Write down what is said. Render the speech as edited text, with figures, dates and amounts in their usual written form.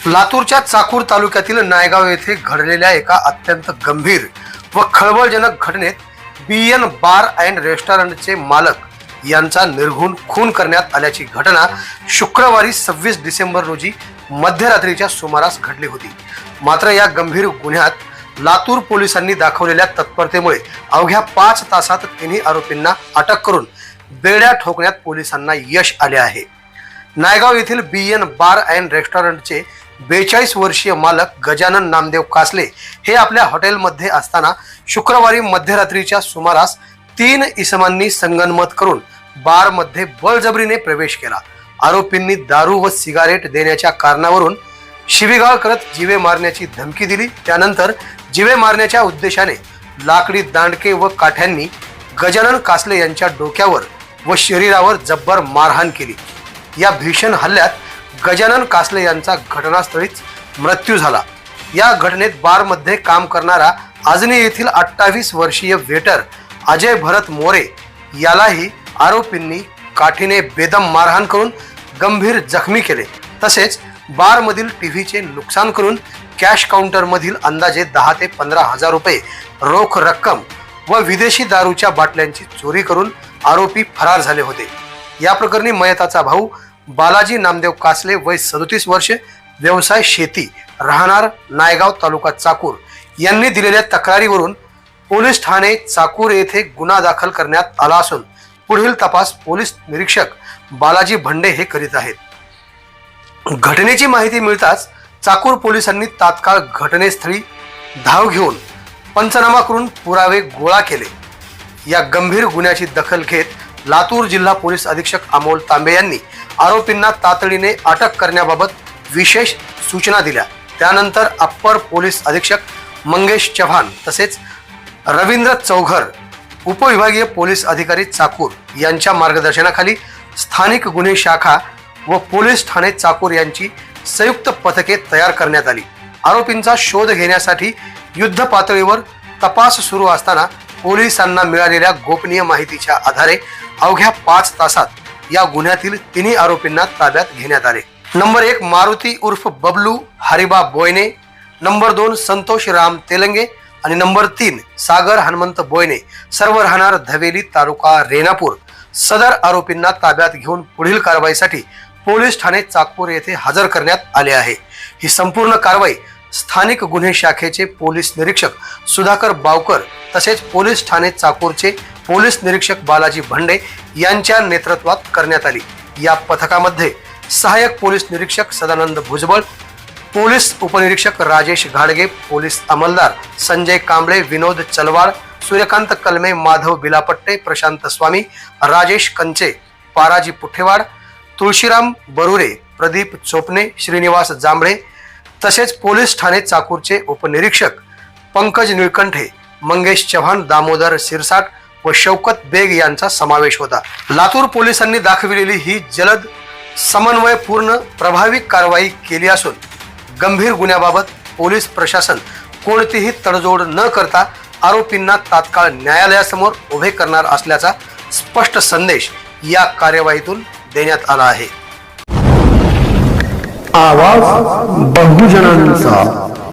लातूरच्या चाकूर तालुक्यातील नायगाव येथे घडलेल्या एका अत्यंत गंभीर व खळबळजनक घटनेत BN बार अँड रेस्टॉरंटचे मालक यांचा निर्घृण खून करण्यात आल्याची घटना शुक्रवारी 26 डिसेंबर रोजी मध्यरात्रीच्या सुमारास घडली होती। मात्र या गंभीर गुन्ह्यात लातूर पोलिसांनी दाखवलेल्या तत्परतेमुळे अवघ्या 5 तासात तिन्ही आरोपींना अटक करून बेड्या ठोकण्यात पोलिसांना यश आले आहे। नायगाव येथील BN बार अँड रेस्टॉरंटचे 42 वर्षीय मालक गजानन नामदेव कासले हे आपल्या हॉटेलमध्ये असताना शुक्रवारी मध्यरात्रीच्या सुमारास 3 इसमांनी संगनमत करून बारमध्ये बळजबरीने प्रवेश केला। आरोपींनी दारू व सिगारेट देण्याच्या कारणावरून शिवीगाळ करत जीवे मारण्याची धमकी दिली। त्यानंतर जीवे मारण्याच्या उद्देशाने लाकडी दांडके व काठ्यांनी गजानन कासले यांच्या डोक्यावर व शरीरावर जब्बर मारहाण केली। या भीषण हल्ल्यात गजानन कासले यांचा घटनास्थळीच मृत्यू झाला। या घटनेत बारमध्ये काम करणारा आजनी येथील 28 वर्षीय वेटर अजय भरत मोरे यालाही आरोपींनी काठीने बेदम मारहाण करून गंभीर जखमी केले। तसेच बारमधील टीव्हीचे नुकसान करून कॅश काउंटरमधील अंदाजे 10 ते 15 हजार रुपये रोख रक्कम व विदेशी दारूच्या बाटल्यांची चोरी करून आरोपी फरार झाले होते। या प्रकरणी मयताचा भाऊ बालाजी नामदेव कासले वय 37 वर्षे, व्यवसाय शेती, राहणार नायगाव तालुका चाकूर यांनी दिलेल्या तक्रारीवरून पोलीस ठाणे चाकूर येथे गुन्हा दाखल करण्यात आला असून पुढील तपास पोलीस निरीक्षक बालाजी भंडे हे करीत आहेत। घटनेची माहिती मिळताच चाकूर पोलिसांनी तात्काळ घटनेस्थळी धाव घेऊन पंचनामा करून पुरावे गोळा केले। या गंभीर गुन्ह्याची दखल घेत लातूर जिल्हा पोलीस अधीक्षक अमोल तांबे यांनी आरोपींना तातडीने अटक करण्याबाबत विशेष सूचना दिल्या। त्यानंतर अप्पर पोलीस अधीक्षक मंगेश चव्हाण तसेच रवींद्र चौघर उपविभागीय पोलीस अधिकारी चाकूर यांच्या मार्गदर्शनाखाली स्थानिक गुन्हे शाखा व पोलीस ठाणे चाकूर यांची संयुक्त पथके तयार करण्यात आली। आरोपींचा शोध घेण्यासाठी युद्ध पातळीवर तपास सुरू असताना पोलिसांना मिळालेल्या गोपनीय माहितीच्या आधारे अवघ्या 5 तासात या गुन्ह्यातील तिन्ही आरोपींना ताब्यात घेण्यात आले। नंबर 1 मारुती उर्फ बबलू हरिबा बोयने, नंबर 2 संतोष राम तेलंगे आणि नंबर 3 सागर हनुमंत बोयने, सर्व राहणार धवेली तालुका रेणापूर। सदर आरोपींना ताब्यात घेऊन पुढील कारवाईसाठी पोलीस ठाणे चाकूर येथे हजर करण्यात आले आहे। ही संपूर्ण कारवाई स्थानिक गुन्हे शाखेचे पोलीस निरीक्षक सुधाकर बावकर तसेच पोलीस ठाणे चाकूरचे पोलीस निरीक्षक बालाजी भंडे यांच्या नेतृत्वात करण्यात आली। या पथकामध्ये सहाय्यक पोलीस निरीक्षक सदानंद भुजबळ, पोलीस उपनिरीक्षक राजेश घाडगे, पोलीस अंमलदार संजय कांबळे, विनोद चलवाड, सूर्यकांत कलमे, माधव बिलापट्टे, प्रशांत स्वामी, राजेश कंचे, पाराजी पुठेवाड, तुळशीराम बरुरे, प्रदीप चोपणे, श्रीनिवास जांभळे तसेच पोलीस ठाणे चाकूरचे उपनिरीक्षक पंकज निळकंठे, मंगेश चव्हाण, दामोदर सिरसाट व शौकत बेग यांचा समावेश होता। लातूर पोलिसांनी दाखविलेली ही जलद, समन्वयपूर्ण, प्रभावी कारवाई केली असून गंभीर गुन्ह्याबाबत पोलीस प्रशासन कोणतीही तडजोड न करता आरोपींना तात्काळ न्यायालयासमोर उभे करणार असल्याचा स्पष्ट संदेश या कार्यवाहीतून देण्यात आला आहे। आवाज बहुजनांचा।